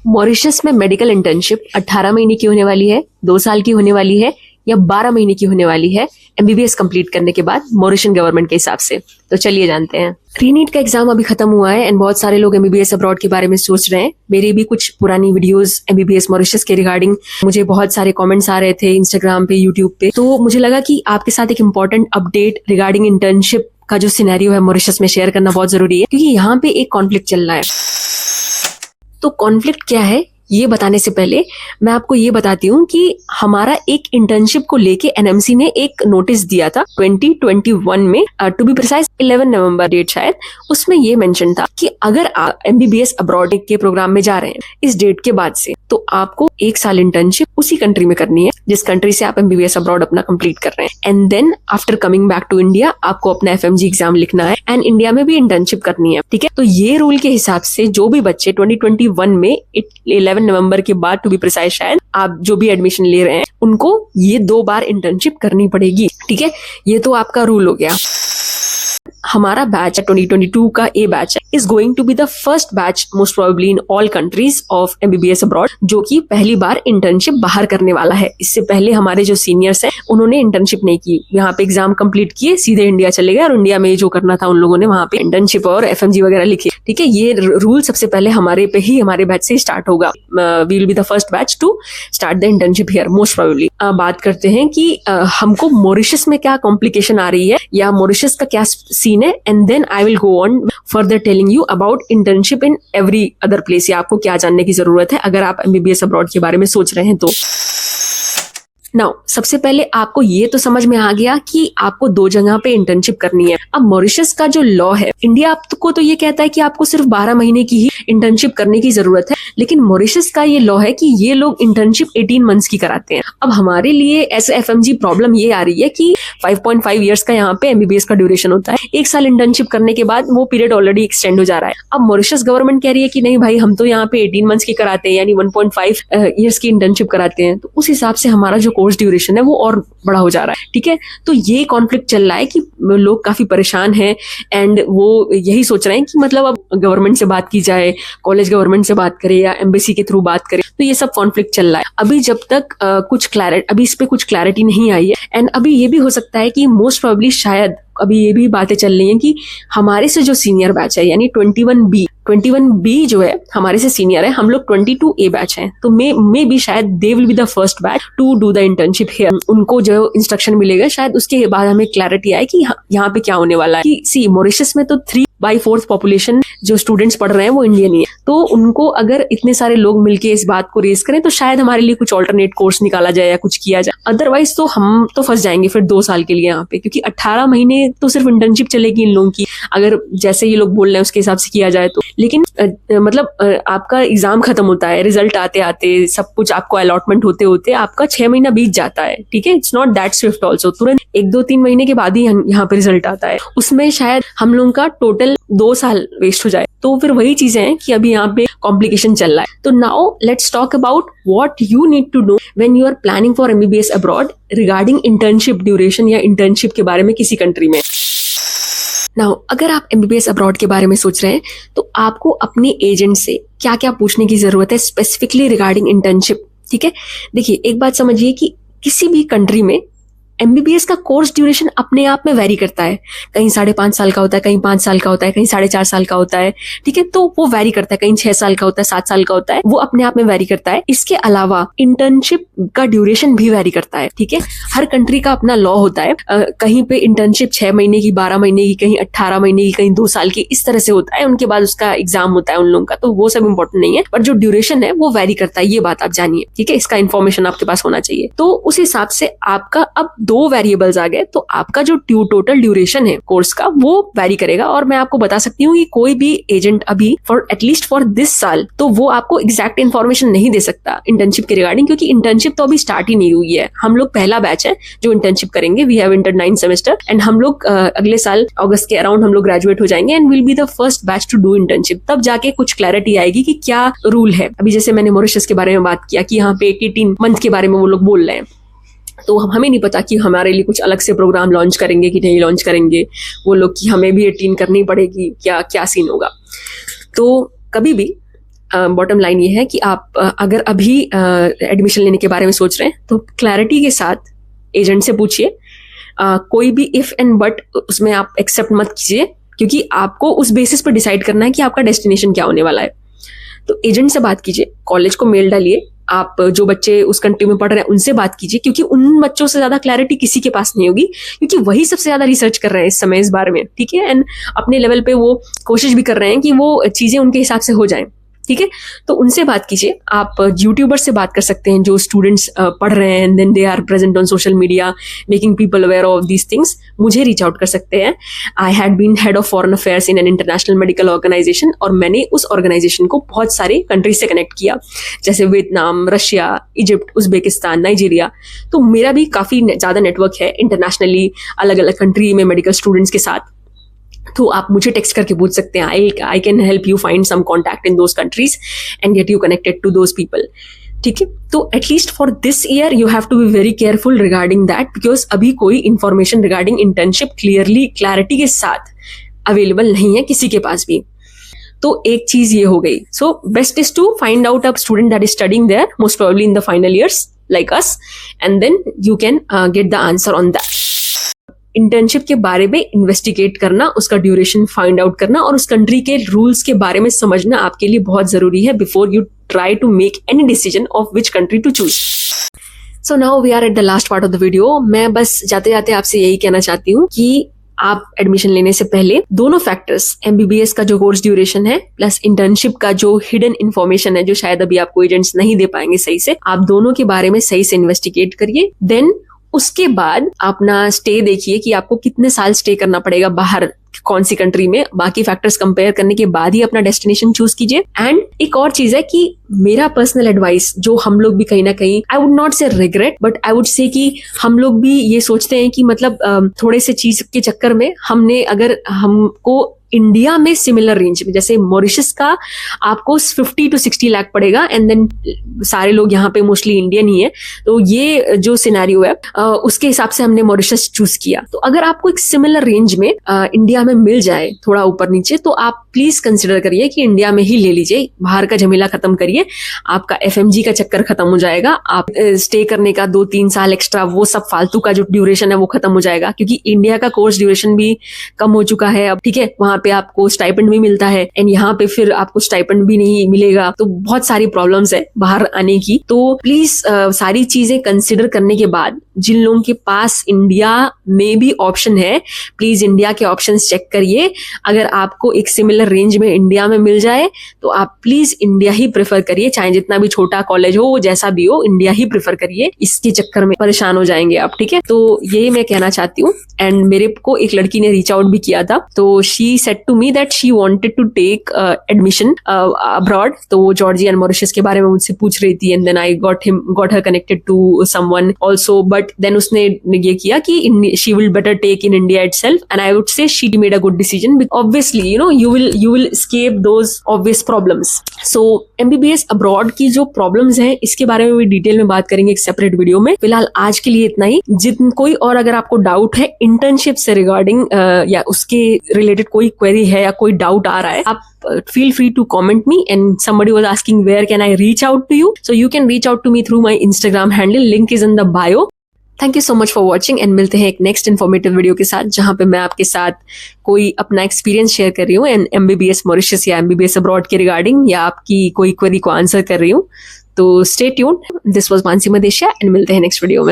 Mauritius में medical internship 18 महीने की होने वाली है, 2 साल की होने वाली है या 12 महीने की होने वाली है एमबीबीएस कंप्लीट करने के बाद मॉरिशन गवर्नमेंट के हिसाब से। तो चलिए जानते हैं। प्री नीट का एग्जाम अभी खत्म हुआ है एंड बहुत सारे लोग एमबीबीएस अब्रॉड के बारे में सोच रहे हैं। मेरी भी कुछ पुरानी वीडियोस एमबीबीएस मॉरिशस के रिगार्डिंग मुझे बहुत सारे कमेंट्स आ रहे थे इंस्टाग्राम पे, यूट्यूब पे, तो मुझे लगा कि आपके साथ एक इम्पोर्टेंट अपडेट रिगार्डिंग इंटर्नशिप का जो सिनेरियो है मॉरिशस में शेयर करना बहुत जरूरी है, क्योंकि यहाँ पे एक कॉन्फ्लिक्ट चल रहा है। तो कॉन्फ्लिक्ट क्या है ये बताने से पहले मैं आपको ये बताती हूँ कि हमारा एक इंटर्नशिप को लेके एनएमसी ने एक नोटिस दिया था 2021 में, to be precise 11 November date शायद। उसमें ये मेंशन था कि अगर आप एमबीबीएस अब्रॉड के प्रोग्राम में जा रहे हैं इस डेट के बाद से, तो आपको 1 साल इंटर्नशिप उसी कंट्री में करनी है जिस कंट्री से आप एमबीबीएस अब्रॉड अपना कंप्लीट कर रहे हैं। And then after coming back to India आपको अपना एफएमजी एग्जाम लिखना है एंड इंडिया में भी इंटर्नशिप करनी है, ठीक है। तो ये रूल के हिसाब से जो भी बच्चे 2021 में 11 नवंबर के बाद टू बी प्रिसाइज शायद आप जो भी एडमिशन ले रहे हैं उनको ये 2 बार इंटर्नशिप करनी पड़ेगी, ठीक है। ये तो आपका रूल हो गया। हमारा बैच 2022 का ए बैच है, is going to be the first batch most probably in all countries of MBBS abroad, जो कि पहली बार इंटर्नशिप बाहर करने वाला है। इससे पहले हमारे जो सीनियर्स हैं उन्होंने इंटर्नशिप नहीं की, यहाँ पे एग्जाम कंप्लीट किए सीधे इंडिया चले गए और इंडिया में जो करना था उन लोगों ने वहाँ पे इंटर्नशिप और एफएमजी वगैरह लिखे, ठीक है। ये रूल सबसे पहले हमारे पे ही, हमारे बैच से स्टार्ट होगा। We will be the first batch to start the internship here most probably. बात करते हैं कि हमको मॉरिशस में क्या कॉम्प्लिकेशन आ रही है या मॉरिशस का क्या सीन है, and then I will go on further telling you about internship in every other place. या आपको क्या जानने की जरूरत है अगर आप एमबीबीएस अब्रॉड के बारे में सोच रहे हैं तो। नाउ सबसे पहले आपको ये तो समझ में आ गया कि आपको 2 जगह पे इंटर्नशिप करनी है। अब मॉरिशस का जो लॉ है, इंडिया आपको तो ये कहता है कि आपको सिर्फ 12 महीने की ही इंटर्नशिप करने की जरूरत है, लेकिन मॉरिशस का ये लॉ है कि ये लोग इंटर्नशिप 18 मंथ्स की कराते हैं। अब हमारे लिए एज एफएमजी प्रॉब्लम ये आ रही है कि 5.5 ईयर्स का यहाँ पे एमबीबीएस का ड्यूरेशन होता है। 1 साल इंटर्नशिप करने के बाद वो पीरियड ऑलरेडी एक्सटेंड हो जा रहा है। अब मॉरिशस गवर्नमेंट कह रही है कि नहीं भाई, हम तो यहाँ पे 18 मंथ्स की कराते हैं, यानी 1.5 ईयर्स की इंटर्नशिप कराते हैं, तो उस हिसाब से हमारा जो कोर्स ड्यूरेशन है वो और बड़ा हो जा रहा है, ठीक है। तो ये कॉन्फ्लिक्ट चल रहा है कि लोग काफी परेशान हैं एंड वो यही सोच रहे हैं कि मतलब अब गवर्नमेंट से बात की जाए, कॉलेज गवर्नमेंट से बात करे या एम्बेसी के थ्रू बात करे। तो ये सब कॉन्फ्लिक्ट चल रहा है अभी, जब तक अभी इस पे कुछ क्लैरिटी नहीं आई है। एंड अभी ये भी हो सकता है कि मोस्ट प्रोबेबली शायद अभी ये भी बातें चल रही हैं कि हमारे से जो सीनियर बैच है यानी 21B जो है हमारे से सीनियर है, हम लोग 22A बैच हैं, तो मे बी शायद they will be the first batch to do the internship here. उनको जो इंस्ट्रक्शन मिलेगा शायद उसके बाद हमें क्लैरिटी आए कि यहाँ पे क्या होने वाला है। कि सी मॉरिशस में तो 3/4 पॉपुलेशन जो स्टूडेंट्स पढ़ रहे हैं वो इंडियन ही है, तो उनको अगर इतने सारे लोग मिलके इस बात को रेज करें तो शायद हमारे लिए कुछ ऑल्टरनेट कोर्स निकाला जाए या कुछ किया जाए। अदरवाइज तो हम तो फंस जाएंगे फिर 2 साल के लिए यहाँ पे, क्योंकि 18 महीने तो सिर्फ इंटर्नशिप चलेगी इन लोगों की, अगर जैसे ये लोग बोल रहे हैं उसके हिसाब से किया जाए तो। लेकिन मतलब आपका एग्जाम खत्म होता है, रिजल्ट आते आते सब कुछ आपको अलॉटमेंट होते होते आपका 6 महीना बीत जाता है, ठीक है। It's not that Swift also, तुरंत 1-2-3 महीने के बाद ही यहाँ पे रिजल्ट आता है, उसमें शायद हम लोगों का टोटल 2 साल वेस्ट हो जाए। तो फिर वही चीजें हैं कि अभी यहाँ पे कॉम्प्लिकेशन चल रहा है। तो now let's talk about what you need to know when you are planning for MBBS abroad regarding internship duration या इंटर्नशिप के बारे में किसी कंट्री में। नाउ अगर आप एमबीबीएस अब्रॉड के बारे में सोच रहे हैं तो आपको अपने एजेंट से क्या क्या पूछने की जरूरत है स्पेसिफिकली रिगार्डिंग इंटर्नशिप, ठीक है। देखिए एक बात समझिए कि किसी भी कंट्री में एमबीबीएस का कोर्स ड्यूरेशन अपने आप में वेरी करता है। कहीं 5.5 साल का होता है, कहीं 5 साल का होता है, कहीं 4.5 साल का होता है, ठीक है। तो वो वेरी करता है, कहीं 6 साल का होता है, 7 साल का होता है, वो अपने आप में वेरी करता है। इसके अलावा इंटर्नशिप का ड्यूरेशन भी वेरी करता है, ठीक है। हर कंट्री का अपना लॉ होता है, कहीं पे इंटर्नशिप 6 महीने की, 12 महीने की, कहीं 18 महीने की, कहीं 2 साल की, इस तरह से होता है। उनके बाद उसका एग्जाम होता है उन लोगों का, तो वो सब इंपॉर्टेंट नहीं है, पर जो ड्यूरेशन है वो वेरी करता है, ये बात आप जानिए, ठीक है। इसका इन्फॉर्मेशन आपके पास होना चाहिए। तो उस हिसाब से आपका अब 2 वेरिएबल्स आ गए, तो आपका जो टोटल ड्यूरेशन है कोर्स का वो वेरी करेगा। और मैं आपको बता सकती हूँ कि कोई भी एजेंट अभी एटलीस्ट फॉर दिस साल तो वो आपको एग्जैक्ट इन्फॉर्मेशन नहीं दे सकता इंटर्नशिप के रिगार्डिंग, क्योंकि इंटर्नशिप तो अभी स्टार्ट ही नहीं हुई है। हम लोग पहला बैच है जो इंटर्नशिप करेंगे। We have entered 9th semester and हम लोग अगले साल अगस्त के अराउंड हम लोग ग्रेजुएट हो जाएंगे and will be the first batch to do internship. तब जाके कुछ क्लैरिटी आएगी कि क्या रूल है। अभी जैसे मैंने मॉरिशस के बारे में बात किया कि यहाँ पे 18 मंथ के बारे में वो लोग बोल रहे हैं, तो हमें नहीं पता कि हमारे लिए कुछ अलग से प्रोग्राम लॉन्च करेंगे कि नहीं लॉन्च करेंगे वो लोग, कि हमें भी 18 करनी पड़ेगी, क्या सीन होगा। तो कभी भी बॉटम लाइन ये है कि आप अगर अभी एडमिशन लेने के बारे में सोच रहे हैं तो क्लैरिटी के साथ एजेंट से पूछिए। कोई भी इफ एंड बट उसमें आप एक्सेप्ट मत कीजिए, क्योंकि आपको उस बेसिस पर डिसाइड करना है कि आपका डेस्टिनेशन क्या होने वाला है। तो एजेंट से बात कीजिए, कॉलेज को मेल डालिए, आप जो बच्चे उस कंट्री में पढ़ रहे हैं उनसे बात कीजिए, क्योंकि उन बच्चों से ज्यादा क्लैरिटी किसी के पास नहीं होगी, क्योंकि वही सबसे ज्यादा रिसर्च कर रहे हैं इस समय इस बारे में, ठीक है। एंड अपने लेवल पे वो कोशिश भी कर रहे हैं कि वो चीजें उनके हिसाब से हो जाएं, ठीक है। तो उनसे बात कीजिए। आप यूट्यूबर से बात कर सकते हैं जो स्टूडेंट्स पढ़ रहे हैं and then they are present on social media making people aware of these things. मुझे रीच आउट कर सकते हैं। I had been head of foreign affairs in an international medical organization, और मैंने उस ऑर्गेनाइजेशन को बहुत सारे कंट्रीज से कनेक्ट किया, जैसे Vietnam, Russia, Egypt, Uzbekistan, Nigeria. तो मेरा भी काफी ज्यादा नेटवर्क है इंटरनेशनली अलग अलग कंट्री में मेडिकल स्टूडेंट्स के साथ। तो आप मुझे टेक्स्ट करके पूछ सकते हैं। I can help you find some contact in those countries and get you connected to those people, ठीक है। तो at least for this year you have to be very careful regarding that, because अभी कोई information regarding internship clarity के साथ available नहीं है किसी के पास भी। तो एक चीज ये हो गई। So best is to find out a student that is studying there most probably in the final years like us, and then you can get the answer on that. Internship के बारे में इन्वेस्टिगेट करना, उसका duration find out करना और उस country के rules के बारे में समझना आपके लिए बहुत जरूरी है before you try to make any decision of which country to choose. So now we are at the last part of the video. मैं बस जाते जाते आपसे यही कहना चाहती हूँ कि आप एडमिशन लेने से पहले दोनों फैक्टर्स, एमबीबीएस का जो कोर्स ड्यूरेशन है प्लस इंटर्नशिप का जो हिडन इन्फॉर्मेशन है जो शायद अभी आपको एजेंट्स नहीं दे पाएंगे सही से, आप दोनों के बारे में सही से इन्वेस्टिगेट करिए। देन उसके बाद अपना स्टे देखिए कि आपको कितने साल स्टे करना पड़ेगा बाहर, कौन सी कंट्री में। बाकी फैक्टर्स कंपेयर करने के बाद ही अपना डेस्टिनेशन चूज कीजिए। एंड एक और चीज है कि मेरा पर्सनल एडवाइस, जो हम लोग भी कहीं ना कहीं, आई वुड नॉट से रिग्रेट बट आई वुड से कि हम लोग भी ये सोचते हैं कि मतलब थोड़े से चीज के चक्कर में हमने, अगर हमको इंडिया में सिमिलर रेंज में, जैसे मॉरिशस का आपको 50 to 60 लाख पड़ेगा, एंड देन सारे लोग यहाँ पे मोस्टली इंडियन ही है, तो ये जो सिनेरियो है उसके हिसाब से हमने मॉरिशस चूज किया। तो अगर आपको एक सिमिलर रेंज में इंडिया में मिल जाए थोड़ा ऊपर नीचे, तो आप प्लीज कंसिडर करिए कि इंडिया में ही ले लीजिए। बाहर का झमेला खत्म करिए, आपका एफएमजी का चक्कर खत्म हो जाएगा। आप स्टे करने का 2-3 साल एक्स्ट्रा, वो सब फालतू का जो ड्यूरेशन है वो खत्म हो जाएगा, क्योंकि इंडिया का कोर्स ड्यूरेशन भी कम हो चुका है अब, ठीक है। वहां पे आपको स्टाइपेंड भी मिलता है एंड यहाँ पे फिर आपको स्टाइपेंड भी नहीं मिलेगा, तो बहुत सारी प्रॉब्लम्स है बाहर आने की। तो प्लीज सारी चीजें कंसिडर करने के बाद, जिन लोगों के पास इंडिया में भी ऑप्शन है, प्लीज इंडिया के ऑप्शंस चेक करिए। अगर आपको एक सिमिलर रेंज में इंडिया में मिल जाए तो आप प्लीज इंडिया ही प्रेफर करिए, चाहे जितना भी छोटा कॉलेज हो, जैसा भी हो, इंडिया ही प्रेफर करिए। इसके चक्कर में परेशान हो जाएंगे आप, ठीक है। तो यही मैं कहना चाहती हूँ। एंड मेरे को एक लड़की ने रीच आउट भी किया था, तो she said to me that she wanted to take admission abroad. तो वो जॉर्जिया एंड मॉरिशस के बारे में मुझसे पूछ रही थी, and then I got her connected to someone also, but then उसने ये किया कि she will better take in India itself, and I would say she made a good decision. Obviously you know you will escape those obvious problems. So MBBS abroad की जो problems हैं इसके बारे में भी डिटेल में बात करेंगे एक सेपरेट वीडियो में। फिलहाल आज के लिए इतना ही। कोई और अगर आपको डाउट है इंटर्नशिप से रिगार्डिंग या उसके रिलेटेड कोई क्वेरी है या कोई डाउट आ रहा है, आप feel free to comment me. And somebody was asking where can I reach out to you, so you can reach out to me through my Instagram handle, link is in the bio. Thank you so much for watching and मिलते हैं एक next informative video के साथ, जहां पे मैं आपके साथ कोई अपना एक्सपीरियंस शेयर कर रही हूँ एमबीबीएस मॉरिशस या एमबीबीएस अब्रॉड के रिगार्डिंग, या आपकी कोई क्वेरी को आंसर कर रही हूँ। तो stay tuned. This was Mansi Madeshiya and मिलते हैं नेक्स्ट वीडियो में।